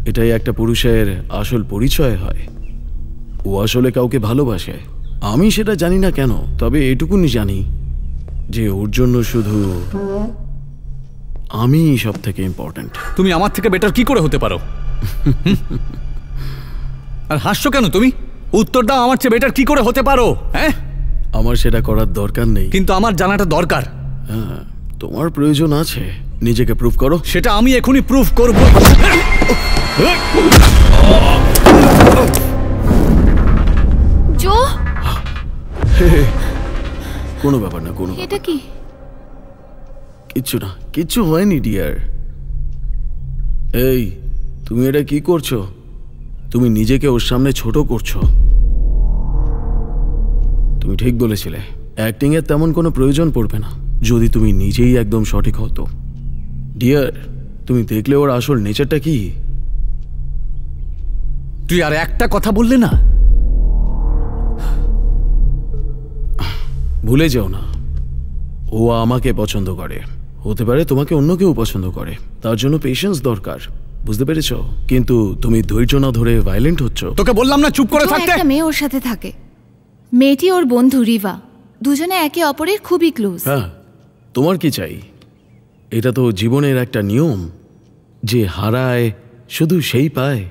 এটাই একটা পুরুষের আসল পরিচয় হয়। ও আসলে কাউকে ভালোবাসে। আমি সেটা জানি না কেন, তবে এটুকুনি জানি যে ওর জন্য শুধু আমি সব থেকে ইম্পর্ট্যান্ট। তুমি আমার থেকে বেটার কি করে হতে পারো? আর হাসছো কেন তুমি? উত্তর দাও, আমার চেয়ে বেটার কি করে হতে পারো? হ্যাঁ, আমার সেটা করার দরকার নেই। কিন্তু আমার জানাটা দরকার। হ্যাঁ, তোমার প্রয়োজন আছে। নিজেকে প্রুফ করো। সেটা আমি এখনই প্রুফ করব। জো, কোনো ব্যাপার না, কোনো এটা কি? কিচ্ছু না, কিচ্ছু হয়নি ডিয়ার। এই, তুমি এটা কি করছো? তুমি নিজেকে ওর সামনে ছোট করছো। তুমি ঠিক বলেছিলে, অ্যাক্টিং এর তেমন কোনো প্রয়োজন পড়বে না যদি তুমি নিজেই একদম সঠিক হতো। ডিয়ার, তুমি দেখলে ওর আসল নেচারটা কি? তুই আর একটা কথা বললে না। ভুলে যাও না, ও আমাকে পছন্দ করে। হতে পারে তোমাকে অন্য কেউ পছন্দ করে, তার জন্য পেশেন্স দরকার, বুঝতে পেরেছো? কিন্তু তুমি ধৈর্য না ধরে ভায়োলেন্ট হচ্ছ। তোকে বললাম না চুপ করে থাকতে। একটা মেয়ে ওর সাথে থাকে, মেয়েটি ওর বন্ধু রিভা। দুজনে একে অপরের খুবই ক্লোজ। হ্যাঁ, তোমার কি চাই? এটা তো জীবনের একটা নিয়ম, যে হারায় শুধু সেই পায়।